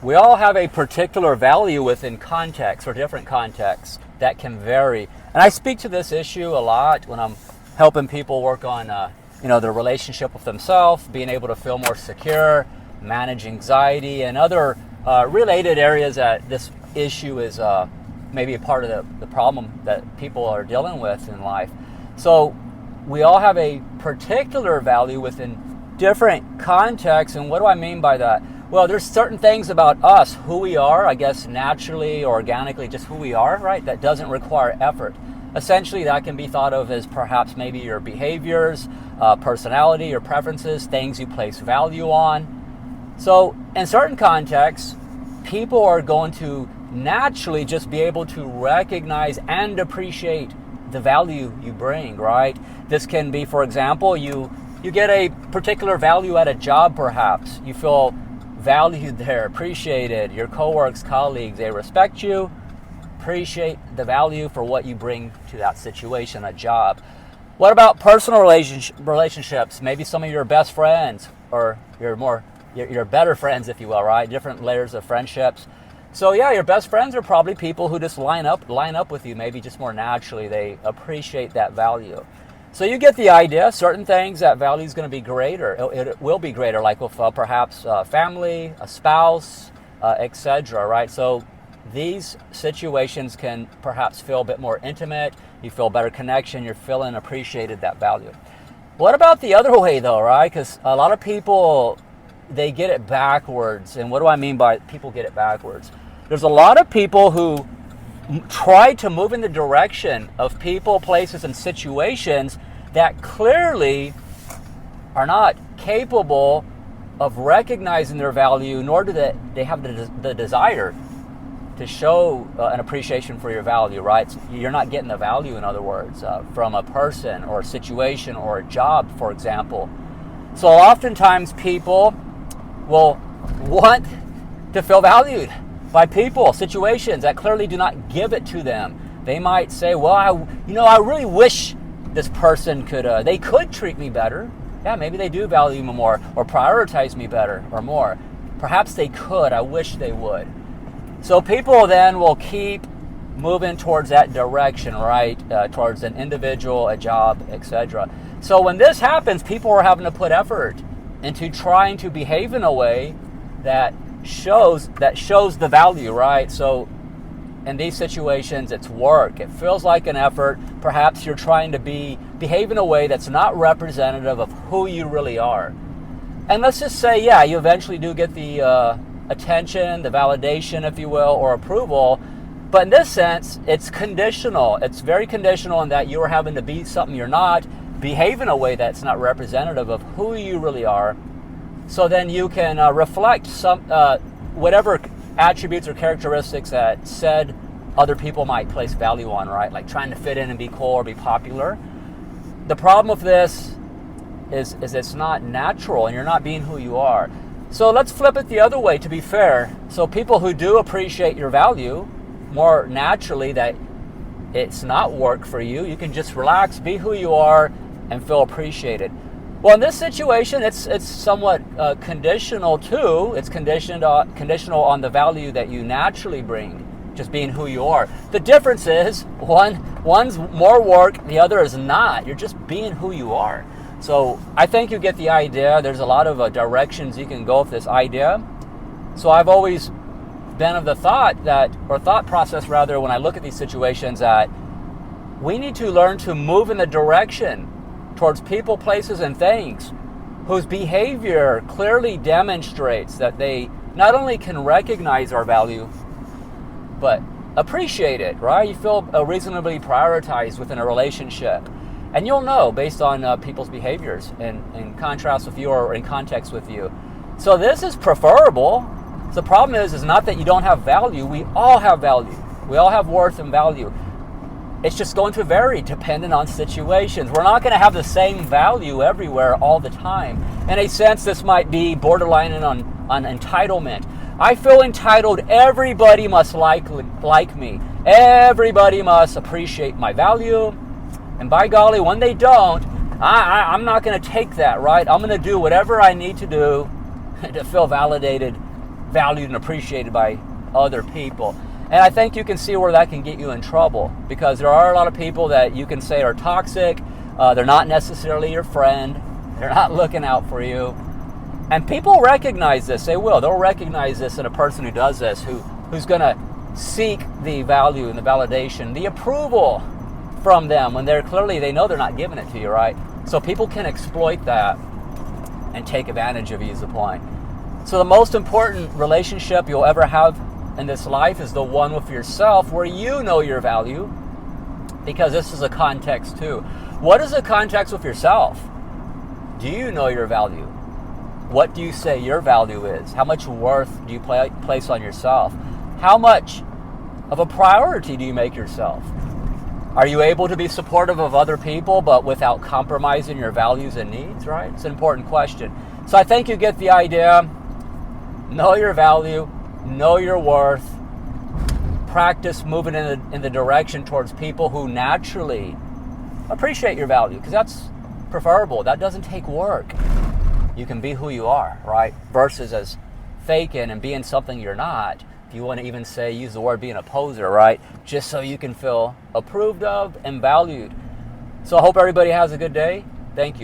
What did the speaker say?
we all have a particular value within context or different contexts that can vary. And I speak to this issue a lot when I'm helping people work on their relationship with themselves, being able to feel more secure, manage anxiety, and other related areas that this issue is maybe a part of the problem that people are dealing with in life. So we all have a particular value within different contexts. And what do I mean by that? Well, there's certain things about us, who we are, I guess naturally, organically, just who we are, right? That doesn't require effort. Essentially, that can be thought of as perhaps maybe your behaviors, personality, your preferences, things you place value on. So in certain contexts, people are going to naturally just be able to recognize and appreciate the value you bring, right? This can be, for example, you get a particular value at a job, perhaps. You feel valued there, appreciated. Your coworkers, colleagues, they respect you, appreciate the value for what you bring to that situation, a job. What about personal relationships? Maybe some of your best friends or your better friends, if you will, right? Different layers of friendships. So yeah, your best friends are probably people who just line up with you, maybe just more naturally. They appreciate that value. So you get the idea. Certain things, that value is going to be greater. It will be greater, like with perhaps family, a spouse, etc. Right? So these situations can perhaps feel a bit more intimate. You feel better connection. You're feeling appreciated, that value. What about the other way, though, right? Because a lot of people, they get it backwards. And what do I mean by people get it backwards? There's a lot of people who try to move in the direction of people, places, and situations that clearly are not capable of recognizing their value, nor do they have the desire to show an appreciation for your value, right? You're not getting the value, in other words, from a person or a situation or a job, for example. So oftentimes people will want to feel valued by people, situations that clearly do not give it to them. They might say, well, I really wish this person they could treat me better. Yeah, maybe they do value me more or prioritize me better or more. Perhaps they could. I wish they would. So people then will keep moving towards that direction, right? Towards an individual, a job, etc. So when this happens, people are having to put effort into trying to behave in a way that shows the value, right? So in these situations, it's work. It feels like an effort. Perhaps you're trying to behave in a way that's not representative of who you really are. And let's just say, yeah, you eventually do get the attention, the validation, if you will, or approval. But in this sense, it's conditional. It's very conditional in that you are having to be something you're not, behave in a way that's not representative of who you really are. So then you can reflect some whatever attributes or characteristics that said other people might place value on, right? Like trying to fit in and be cool or be popular. The problem with this is it's not natural and you're not being who you are. So let's flip it the other way, to be fair. So people who do appreciate your value more naturally, that it's not work for you, you can just relax, be who you are, and feel appreciated. Well, in this situation, it's somewhat conditional too. It's conditional on the value that you naturally bring, just being who you are. The difference is one's more work, the other is not. You're just being who you are. So I think you get the idea. There's a lot of directions you can go with this idea. So I've always been of the thought process when I look at these situations, that we need to learn to move in the direction towards people, places, and things whose behavior clearly demonstrates that they not only can recognize our value, but appreciate it, right? You feel reasonably prioritized within a relationship. And you'll know based on people's behaviors in contrast with you or in context with you. So this is preferable. The problem is not that you don't have value. We all have value. We all have worth and value. It's just going to vary depending on situations. We're not going to have the same value everywhere all the time. In a sense, this might be borderline on entitlement. I feel entitled. Everybody must like me. Everybody must appreciate my value. And by golly, when they don't, I'm not going to take that, right? I'm going to do whatever I need to do to feel validated, valued and appreciated by other people. And I think you can see where that can get you in trouble, because there are a lot of people that you can say are toxic. They're not necessarily your friend. They're not looking out for you. And people recognize this. They will. They'll recognize this in a person who does this, who's going to seek the value and the validation, the approval from them when they know they're not giving it to you, right? So people can exploit that and take advantage of you is the point. So the most important relationship you'll ever have in this life is the one with yourself, where you know your value, because this is a context too. What is the context with yourself? Do you know your value? What do you say your value is? How much worth do you place on yourself? How much of a priority do you make yourself? Are you able to be supportive of other people but without compromising your values and needs, right? It's an important question. So I think you get the idea. Know your value, know your worth, practice moving in the direction towards people who naturally appreciate your value, because that's preferable. That doesn't take work. You can be who you are, right? Versus as faking and being something you're not. If you want to even use the word being a poser, right? Just so you can feel approved of and valued. So I hope everybody has a good day. Thank you.